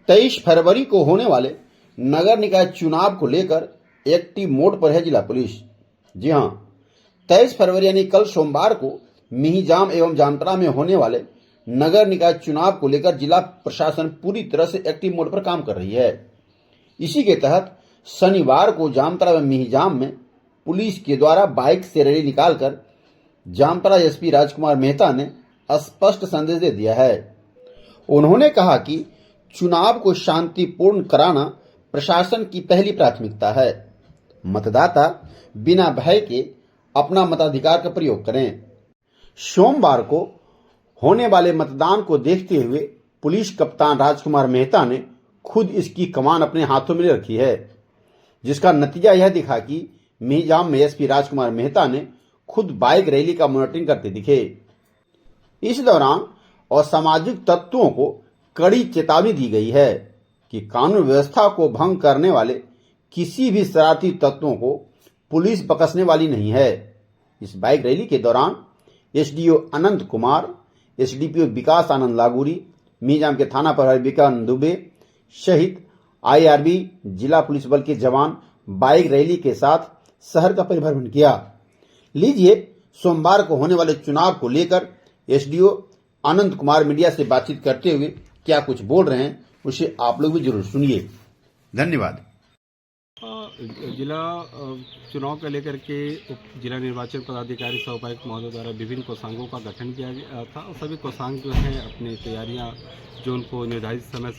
23 फरवरी को होने वाले नगर निकाय चुनाव को लेकर एक्टिव मोड पर है जिला पुलिस। जी हां, 23 फरवरी यानी कल सोमवार को मिहिजाम एवं जामताड़ा में होने वाले नगर निकाय चुनाव को लेकर जिला प्रशासन पूरी तरह से एक्टिव मोड पर काम कर रही है। इसी के तहत शनिवार को जामताड़ा व मिहिजाम में पुलिस के द्वारा बाइक से रैली निकालकर जामताड़ा एसपी राजकुमार मेहता ने स्पष्ट संदेश दे दिया है। उन्होंने कहा कि चुनाव को शांतिपूर्ण कराना प्रशासन की पहली प्राथमिकता है। मतदाता बिना भय के अपना मताधिकार का प्रयोग करें। सोमवार को होने वाले मतदान को देखते हुए पुलिस कप्तान राजकुमार मेहता ने खुद इसकी कमान अपने हाथों में रखी है, जिसका नतीजा यह दिखा कि मिहिजाम में एसपी राजकुमार मेहता ने खुद बाइक रैली का मॉनिटरिंग करते दिखे। इस दौरान असामाजिक तत्वों को कड़ी चेतावनी दी गई है कि कानून व्यवस्था को भंग करने वाले किसी भी शरारती तत्वों को पुलिस बख्शने वाली नहीं है। इस बाइक रैली के दौरान एसडीओ अनंत कुमार, एसडीपीओ विकास आनंद लागूरी, मिहिजाम के थाना प्रभारी विकास दुबे सहित आईआरबी जिला पुलिस बल के जवान बाइक रैली के साथ शहर का परिभ्रमण किया। लीजिए सोमवार को होने वाले चुनाव को लेकर एसडीओ अनंत कुमार मीडिया से बातचीत करते हुए क्या कुछ बोल रहे हैं, उसे आप लोग भी जरूर सुनिए। धन्यवाद। जिला चुनाव को लेकर के जिला निर्वाचन पदाधिकारी सह उपायुक्त महोदय द्वारा विभिन्न कोषांगों का गठन किया गया था और सभी कोषांग जो हैं अपनी तैयारियां जो उनको निर्धारित समय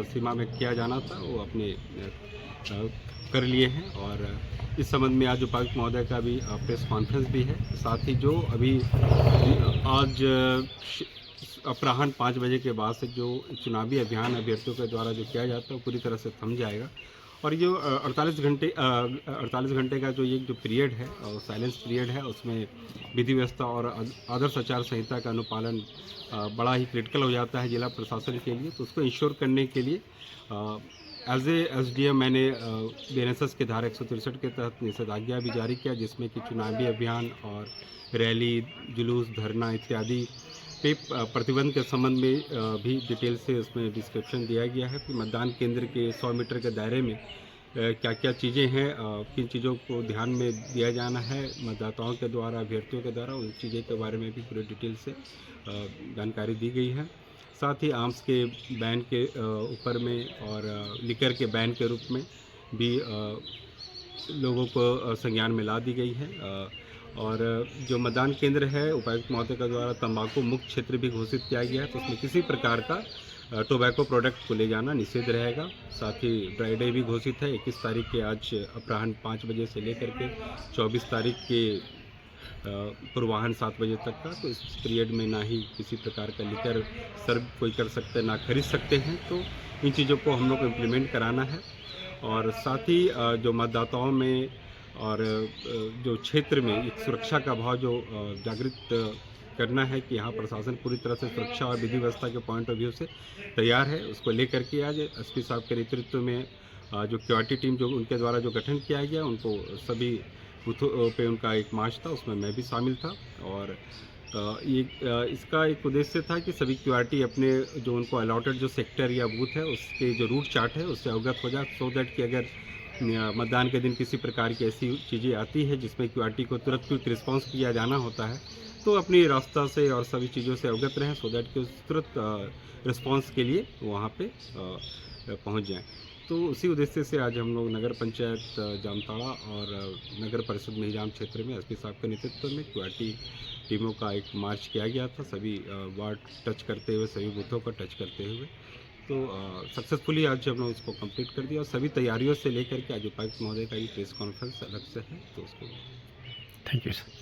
सीमा में किया जाना था वो अपने कर लिए हैं। और इस संबंध में आज उपायुक्त महोदय का भी प्रेस कॉन्फ्रेंस भी है। साथ ही जो अभी आज अपराह्न 5 बजे के बाद से जो चुनावी अभियान अभ्यर्थियों के द्वारा जो किया जाता है वो पूरी तरह से थम जाएगा। और ये 48 घंटे का जो ये जो पीरियड है और साइलेंस पीरियड है उसमें विधि व्यवस्था और आदर्श आचार संहिता का अनुपालन बड़ा ही क्रिटिकल हो जाता है जिला प्रशासन के लिए। तो उसको इंश्योर करने के लिए एज एसडीएम मैंने बीएनएसएस के धारा 163 के तहत निषेधाज्ञा भी जारी किया, जिसमें कि चुनावी अभियान और रैली, जुलूस, धरना इत्यादि पे प्रतिबंध के संबंध में भी डिटेल से उसमें डिस्क्रिप्शन दिया गया है कि मतदान केंद्र के 100 मीटर के दायरे में क्या क्या चीज़ें हैं, किन चीज़ों को ध्यान में दिया जाना है मतदाताओं के द्वारा, अभ्यर्थियों के द्वारा, उन चीज़ों के बारे में भी पूरी डिटेल से जानकारी दी गई है। साथ ही आर्म्स के बैन के ऊपर में और लिकर के बैन के रूप में भी लोगों को संज्ञान में ला दी गई है। और जो मतदान केंद्र है उपायुक्त महोदय के द्वारा तंबाकू मुक्त क्षेत्र भी घोषित किया गया है, तो उसमें किसी प्रकार का टोबैको प्रोडक्ट को ले जाना निषेध रहेगा। साथ ही ड्राई डे भी घोषित है 21 तारीख के आज अपराह्न 5 बजे से लेकर के 24 तारीख के पूर्वाह्न 7 बजे तक का। तो इस पीरियड में ना ही किसी प्रकार का लिकर सर्व कोई कर सकते ना खरीद सकते हैं। तो इन चीज़ों को हम लोग को इम्प्लीमेंट कराना है। और साथ ही जो मतदाताओं में और जो क्षेत्र में एक सुरक्षा का भाव जो जागृत करना है कि यहाँ प्रशासन पूरी तरह से सुरक्षा और विधि व्यवस्था के पॉइंट ऑफ व्यू से तैयार है, उसको लेकर के आज एसपी साहब के नेतृत्व में जो क्यूआरटी टीम जो उनके द्वारा जो गठन किया गया, उनको सभी बूथों पे उनका एक मार्च था, उसमें मैं भी शामिल था। और इसका एक उद्देश्य था कि सभी क्यूआरटी अपने जो उनको अलॉटेड जो सेक्टर या बूथ है उसके जो रूट चार्ट है उससे अवगत हो जाए, सो दैट कि अगर मतदान के दिन किसी प्रकार की ऐसी चीज़ें आती है जिसमें क्यूआरटी को तुरंत क्विक रिस्पांस किया जाना होता है, तो अपनी रास्ता से और सभी चीज़ों से अवगत रहें, सो दैट कि उस तुरंत रिस्पांस के लिए वहाँ पे पहुँच जाएं। तो उसी उद्देश्य से आज हम लोग नगर पंचायत जामताड़ा और नगर परिषद मिहिजाम क्षेत्र में एसपी साहब के नेतृत्व में क्यूआरटी टीमों का एक मार्च किया गया था, सभी वार्ड टच करते हुए, सभी बूथों को टच करते हुए। तो सक्सेसफुली आज हम लोग इसको कंप्लीट कर दिया और सभी तैयारियों से लेकर के आज उपायुक्त महोदय का ये प्रेस कॉन्फ्रेंस अलग से है, तो उसको थैंक यू सर।